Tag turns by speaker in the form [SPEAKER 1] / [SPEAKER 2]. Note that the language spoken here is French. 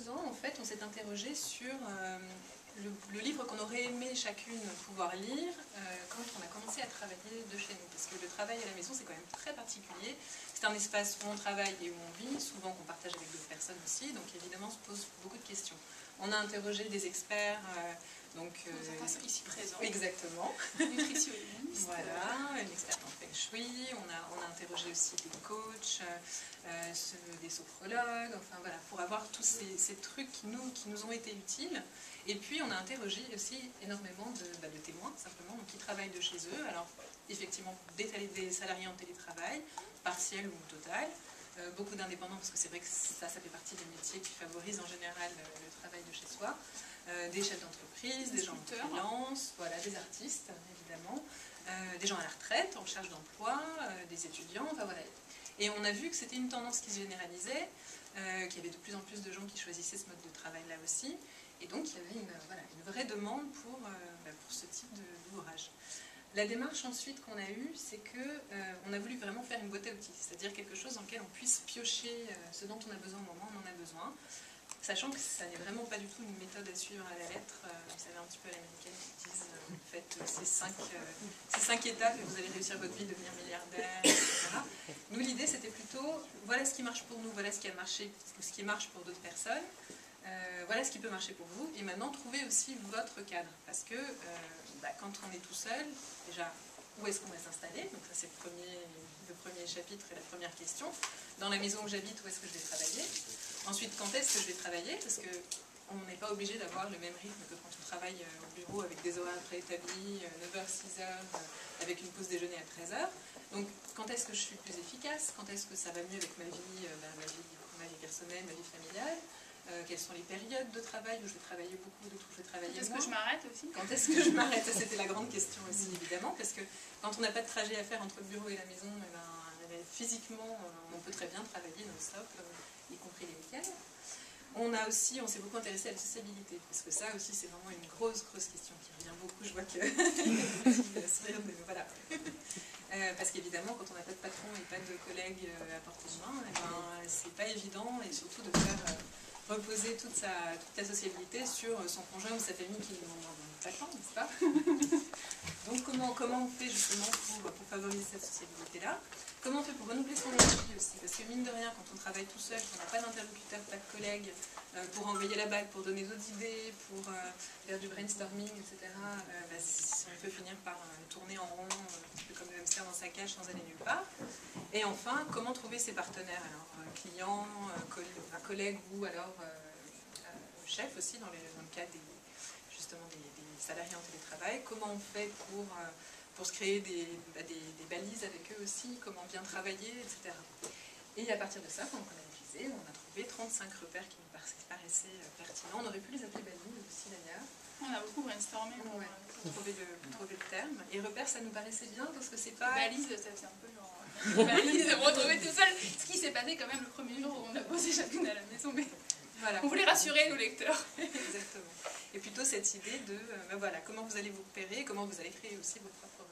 [SPEAKER 1] ans, en fait, on s'est interrogé sur le livre qu'on aurait aimé chacune pouvoir lire quand on a commencé à travailler de chez nous. Parce que le travail à la maison, c'est quand même très particulier. C'est un espace où on travaille et où on vit, souvent qu'on partage avec d'autres personnes aussi, donc évidemment on se pose beaucoup de questions. On a interrogé des experts,
[SPEAKER 2] certains ici présents.
[SPEAKER 1] Exactement.
[SPEAKER 2] Nutritionnistes.
[SPEAKER 1] Voilà, une experte en Feng Shui. On a interrogé aussi des coachs, des sophrologues, enfin voilà, pour avoir tous ces trucs qui nous ont été utiles. Et puis on a interrogé aussi énormément de témoins, simplement, donc, qui travaillent de chez eux. Alors effectivement, des salariés en télétravail, partiel ou total. Beaucoup d'indépendants, parce que c'est vrai que ça fait partie des métiers qui favorisent en général le travail de chez soi. Des chefs d'entreprise, des gens en freelance, voilà, des artistes, évidemment, des gens à la retraite, en recherche d'emploi, des étudiants, enfin voilà. Et on a vu que c'était une tendance qui se généralisait, qu'il y avait de plus en plus de gens qui choisissaient ce mode de travail-là aussi, et donc il y avait une vraie demande pour ce type d'ouvrage. La démarche ensuite qu'on a eue, c'est qu'on a voulu vraiment faire une boîte à outils, c'est-à-dire quelque chose dans lequel on puisse piocher ce dont on a besoin au moment où on en a besoin, sachant que ça n'est vraiment pas du tout une méthode à suivre à la lettre. Vous savez un petit peu à l'américaine qui disent faites ces cinq étapes et vous allez réussir votre vie, devenir milliardaire, etc. Nous, l'idée, c'était plutôt voilà ce qui marche pour nous, voilà ce qui a marché, ce qui marche pour d'autres personnes. Voilà ce qui peut marcher pour vous, et maintenant trouvez aussi votre cadre, parce que quand on est tout seul, déjà, où est-ce qu'on va s'installer? Donc ça c'est le premier chapitre et la première question. Dans la maison où j'habite, où est-ce que je vais travailler? Ensuite, quand est-ce que je vais travailler? Parce qu'on n'est pas obligé d'avoir le même rythme que quand on travaille au bureau avec des horaires préétablis, 9h, 6h, avec une pause déjeuner à 13h. Donc quand est-ce que je suis plus efficace? Quand est-ce que ça va mieux avec ma vie personnelle, ma vie familiale? Quelles sont les périodes de travail où je vais travailler beaucoup, d'autres où je vais travailler moins.
[SPEAKER 2] Quand est-ce que je m'arrête aussi?
[SPEAKER 1] Quand est-ce que je m'arrête? C'était la grande question aussi, évidemment, parce que quand on n'a pas de trajet à faire entre le bureau et la maison, physiquement, on peut très bien travailler non-stop, y compris les week-ends. On s'est beaucoup intéressé à la sociabilité, parce que ça aussi, c'est vraiment une grosse question qui revient beaucoup. Je vois que voilà. Parce qu'évidemment, quand on n'a pas de patron et pas de collègues à portée de main, c'est pas évident, et surtout de faire reposer toute sa sociabilité sur son conjoint ou sa famille qui n'ont pas le temps, n'est-ce pas? Donc comment on fait justement pour favoriser cette sociabilité-là? Comment on fait pour renouveler son énergie aussi? Parce que mine de rien, quand on travaille tout seul, qu'on n'a pas d'interlocuteur, pas de collègues, pour envoyer la balle, pour donner d'autres idées, pour faire du brainstorming, etc., on peut finir par tourner en rond, un petit peu comme le hamster dans sa cage sans aller nulle part. Et enfin, comment trouver ses partenaires? Alors, clients, collègues ou alors chefs aussi, dans le cas des salariés en télétravail. Comment on fait pour se créer des balises avec eux aussi, comment bien travailler, etc. Et à partir de ça, quand on a révisé, on a trouvé 35 repères qui nous paraissaient pertinents. On aurait pu les appeler balises aussi d'ailleurs.
[SPEAKER 2] On a beaucoup brainstormé pour
[SPEAKER 1] trouver le terme. Et repères, ça nous paraissait bien parce que c'est pas...
[SPEAKER 2] Balise, ça fait un peu genre... balise, de me retrouver tout seul. Ce qui s'est passé quand même le premier jour où on a posé chacune à la maison, mais voilà. On voulait rassurer nos lecteurs.
[SPEAKER 1] Exactement. Et plutôt cette idée de, voilà, comment vous allez vous repérer, comment vous allez créer aussi vos propres